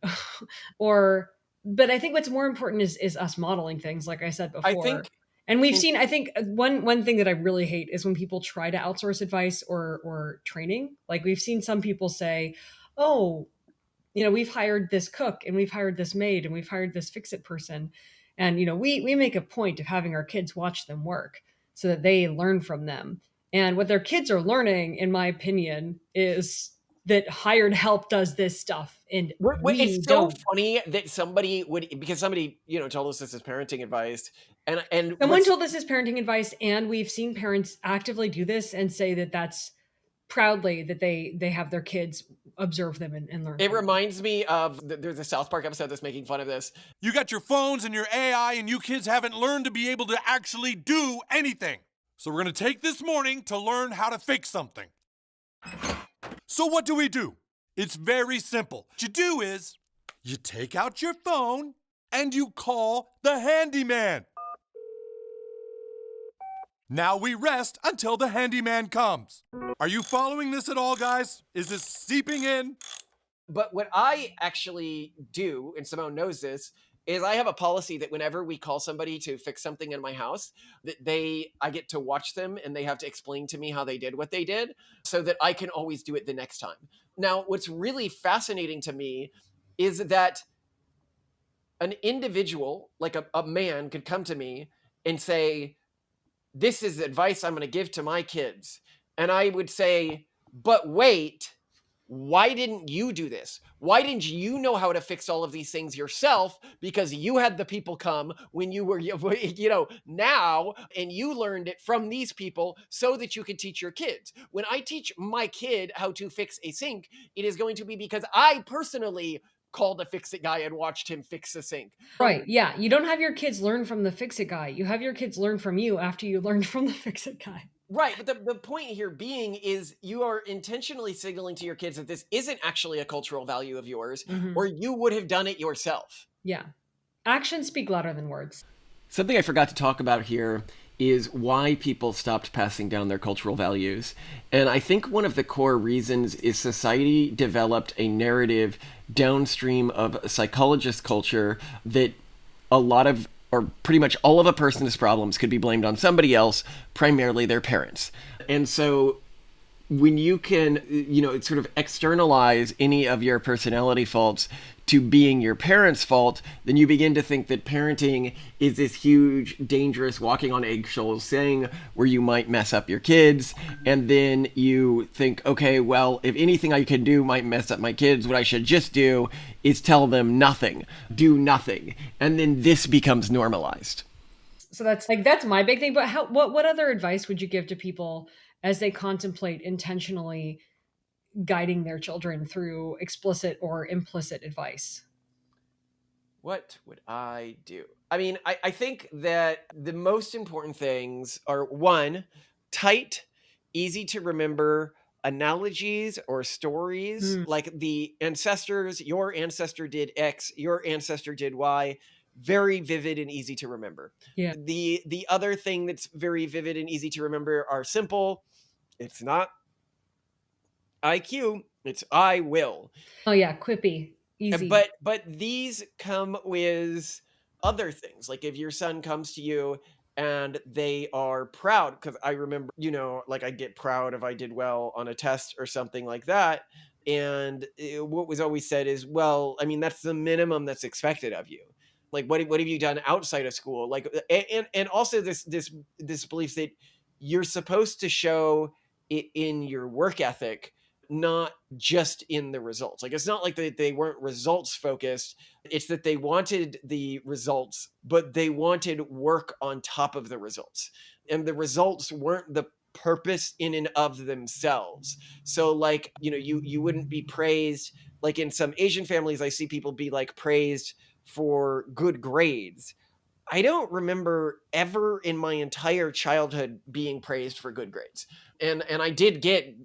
or, but I think what's more important is us modeling things, like I said I before. think And we've seen, I think one thing that I really hate is when people try to outsource advice or training. Like, we've seen some people say, oh, we've hired this cook, and we've hired this maid, and we've hired this fix it person. And, we make a point of having our kids watch them work so that they learn from them. And what their kids are learning, in my opinion, is that hired help does this stuff and we It's so don't. funny that somebody would, because somebody, told us this is parenting advice, and Someone what's told us this parenting advice, and we've seen parents actively do this and say that that's proudly that they have their kids observe them and learn it from them. reminds me of there's a South Park episode that's making fun of this. You got your phones and your AI, and you kids haven't learned to be able to actually do anything. So we're going to take this morning to learn how to fix something. So what do? It's very simple. What you do is you take out your phone and you call the handyman. Now we rest until the handyman comes. Are you following this at all, guys? Is this seeping in? But what I actually do, and Simone knows this, is I have a policy that whenever we call somebody to fix something in my house, that I get to watch them and they have to explain to me how they did what they did so that I can always do it the next time. Now, what's really fascinating to me is that an individual, like a man, could come to me and say, "This is advice I'm going to give to my kids." And I would say, "But wait, why didn't you do this? Why didn't you know how to fix all of these things yourself? Because you had the people come when you were, now, and you learned it from these people so that you could teach your kids. When I teach my kid how to fix a sink, it is going to be because I personally called a fix-it guy and watched him fix a sink." Right. Yeah. You don't have your kids learn from the fix it guy. You have your kids learn from you after you learned from the fix it guy. Right, but the point here being is you are intentionally signaling to your kids that this isn't actually a cultural value of yours, or you would have done it yourself. Yeah. Actions speak louder than words. Something I forgot to talk about here is why people stopped passing down their cultural values. And I think one of the core reasons is society developed a narrative downstream of psychologist culture that a lot of, or pretty much all of a person's problems could be blamed on somebody else, primarily their parents. And so when you can, sort of externalize any of your personality faults to being your parents' fault, then you begin to think that parenting is this huge, dangerous, walking on eggshells thing where you might mess up your kids. And then you think, okay, well, if anything I can do might mess up my kids, what I should just do is tell them nothing, do nothing. And then this becomes normalized. So that's my big thing. But what other advice would you give to people as they contemplate intentionally guiding their children through explicit or implicit advice? What would I do? I mean, I think that the most important things are, one, tight, easy to remember analogies or stories like the ancestors, your ancestor did X, your ancestor did Y, very vivid and easy to remember. Yeah. The other thing that's very vivid and easy to remember are simple. It's not IQ, it's I will. Oh yeah, quippy, easy. But these come with other things. Like if your son comes to you and they are proud, because I remember, like I get proud if I did well on a test or something like that. And what was always said is, well, I mean, that's the minimum that's expected of you. Like, what have you done outside of school? Like, and also this belief that you're supposed to show it in your work ethic, not just in the results. Like, it's not like they weren't results focused. It's that they wanted the results, but they wanted work on top of the results. And the results weren't the purpose in and of themselves. So like, you wouldn't be praised. Like in some Asian families, I see people be like praised for good grades. I don't remember ever in my entire childhood being praised for good grades. And I did get,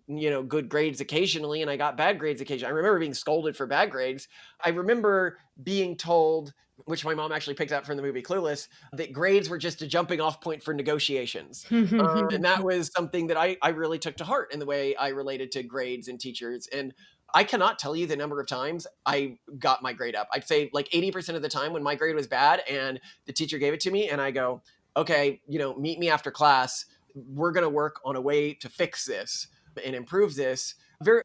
good grades occasionally, and I got bad grades occasionally. I remember being scolded for bad grades. I remember being told, which my mom actually picked up from the movie Clueless, that grades were just a jumping off point for negotiations. And that was something that I really took to heart in the way I related to grades and teachers. And I cannot tell you the number of times I got my grade up. I'd say like 80% of the time when my grade was bad and the teacher gave it to me and I go, okay, meet me after class. We're going to work on a way to fix this and improve this. Very,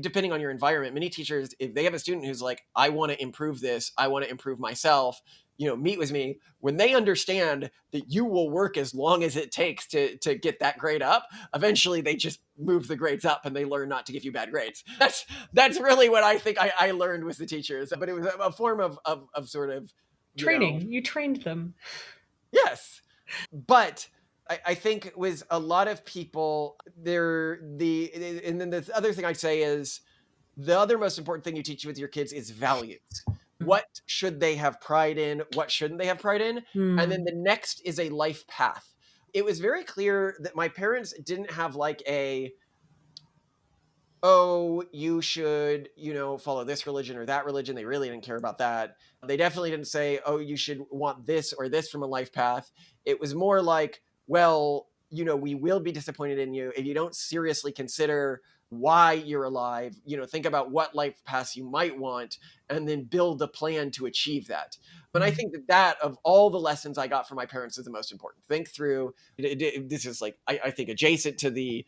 depending on your environment, many teachers, if they have a student who's like, I want to improve this, I want to improve myself, meet with me. When they understand that you will work as long as it takes to get that grade up, eventually they just move the grades up and they learn not to give you bad grades. That's really what I think I learned with the teachers. But it was a form of sort of training. You trained them. Yes. But I think with a lot of people, and then the other thing I'd say is the other most important thing you teach with your kids is values. What should they have pride in? What shouldn't they have pride in? And then the next is a life path. It was very clear that my parents didn't have like you should, follow this religion or that religion. They really didn't care about that. They definitely didn't say, you should want this or this from a life path. It was more like, well, we will be disappointed in you if you don't seriously consider why you're alive. Think about what life paths you might want, and then build a plan to achieve that. But I think that of all the lessons I got from my parents is the most important. Think through. This is like, I think, adjacent to the,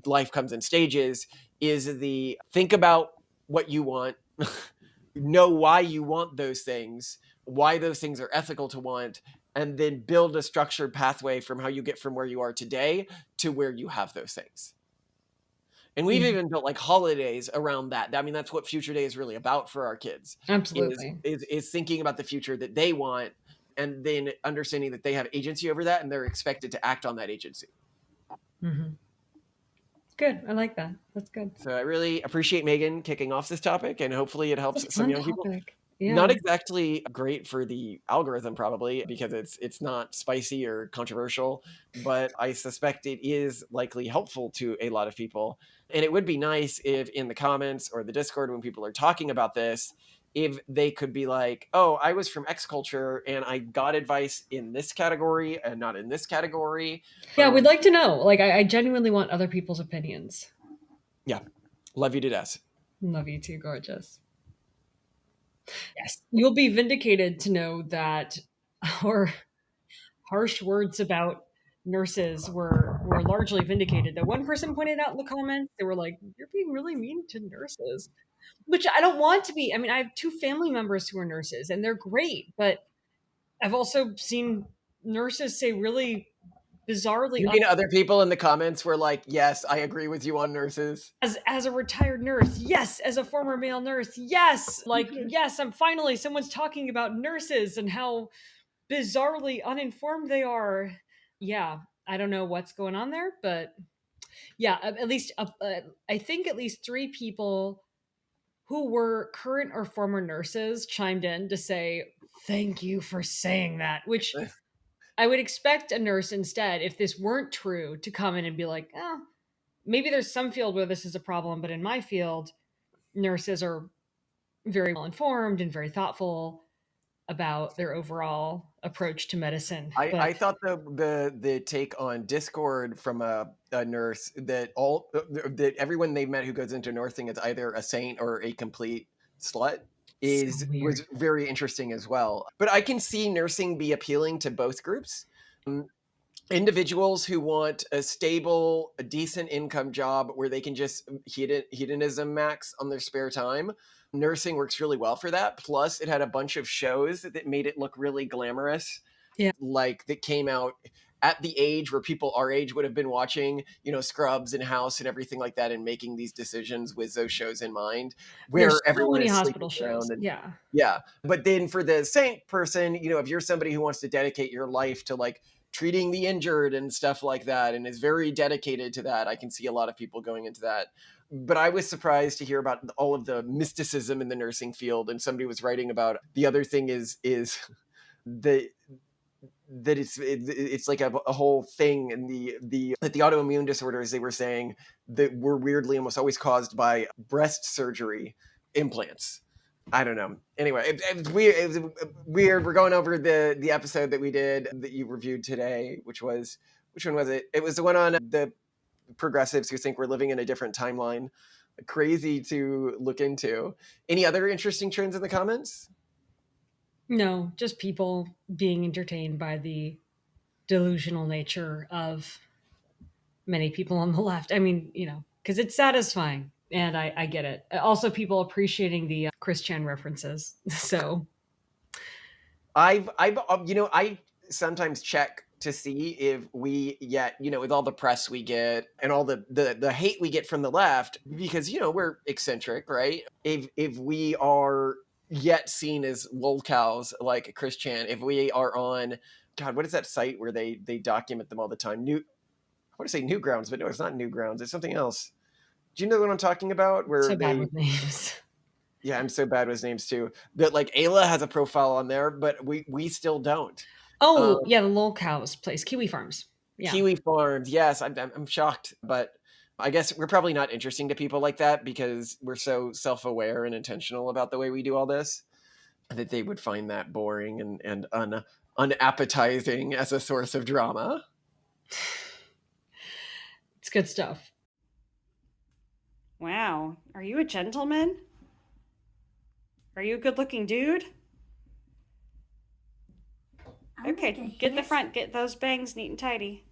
life comes in stages, is the think about what you want, know why you want those things, why those things are ethical to want, and then build a structured pathway from how you get from where you are today to where you have those things. And we've even built like holidays around that. I mean, that's what Future Day is really about for our kids. Absolutely. Is thinking about the future that they want, and then understanding that they have agency over that, and they're expected to act on that agency. Good. I like that. That's good. So I really appreciate Megan kicking off this topic, and hopefully it helps It's a some fun young people. topic. Yeah. Not exactly great for the algorithm, probably, because it's not spicy or controversial, but I suspect it is likely helpful to a lot of people. And it would be nice if in the comments or the Discord, when people are talking about this, if they could be like, oh, I was from X culture and I got advice in this category and not in this category. Yeah, we'd like to know. Like, I genuinely want other people's opinions. Yeah. Love you to death. Love you too, gorgeous. Yes. You'll be vindicated to know that our harsh words about nurses were largely vindicated. That one person pointed out in the comments, they were like, "You're being really mean to nurses," which I don't want to be. I mean, I have 2 family members who are nurses, and they're great, but I've also seen nurses say really bizarrely You mean other people in the comments were like, yes, I agree with you on nurses? as a retired nurse, yes, as a former male nurse, yes, like yes, I'm finally someone's talking about nurses and how bizarrely uninformed they are. Yeah, I don't know what's going on there, but yeah, at least I think at least 3 people who were current or former nurses chimed in to say thank you for saying that, which I would expect a nurse instead, if this weren't true, to come in and be like, oh, maybe there's some field where this is a problem, but in my field, nurses are very well informed and very thoughtful about their overall approach to medicine. I thought the take on Discord from a nurse that everyone they met who goes into nursing is either a saint or a complete slut was very interesting as well. But I can see nursing be appealing to both groups. Individuals who want a stable, a decent income job where they can just hedonism max on their spare time. Nursing works really well for that. Plus, it had a bunch of shows that made it look really glamorous. Yeah. Like that came out at the age where people our age would have been watching, Scrubs and House and everything like that, and making these decisions with those shows in mind, where There's so everyone many is hospital sleeping shows. around. And Yeah. yeah. But then for the saint person, if you're somebody who wants to dedicate your life to like treating the injured and stuff like that, and is very dedicated to that, I can see a lot of people going into that. But I was surprised to hear about all of the mysticism in the nursing field. And somebody was writing about the other thing is the that it's like a whole thing in the autoimmune disorders. They were saying that were weirdly almost always caused by breast surgery implants. I don't know. Anyway, it's weird. It was weird. We're going over the episode that we did that you reviewed today, which one was it? It was the one on the progressives who think we're living in a different timeline. Crazy to look into. Any other interesting trends in the comments? No, just people being entertained by the delusional nature of many people on the left. I mean, because it's satisfying, and I get it. Also, people appreciating the Chris Chan references. So I sometimes check to see if we yet, with all the press we get and all the hate we get from the left, because we're eccentric, right? If we are yet seen as lolcows like Chris Chan, if we are on, God, what is that site where they document them all the time? I want to say Newgrounds, but no, it's not Newgrounds. It's something else. Do you know what I'm talking about? Where so bad with names. Yeah, I'm so bad with names too. But like Ayla has a profile on there, but we still don't. Oh, yeah, the Lol Cows place, Kiwi Farms. Yeah. Kiwi Farms, yes, I'm shocked, but I guess we're probably not interesting to people like that because we're so self-aware and intentional about the way we do all this that they would find that boring and unappetizing as a source of drama. good stuff. Wow. Are you a gentleman? Are you a good-looking dude? Okay, get the front. Get those bangs neat and tidy.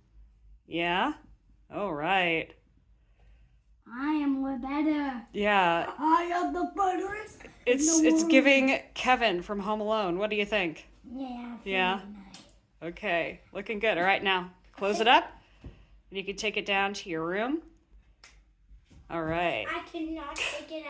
Yeah? All right. I am better. Yeah. I am the betterest. It's giving Kevin from Home Alone. What do you think? Yeah. Yeah? Nice. Okay. Looking good. All right, now close it up. And you can take it down to your room. All right. I cannot take it out.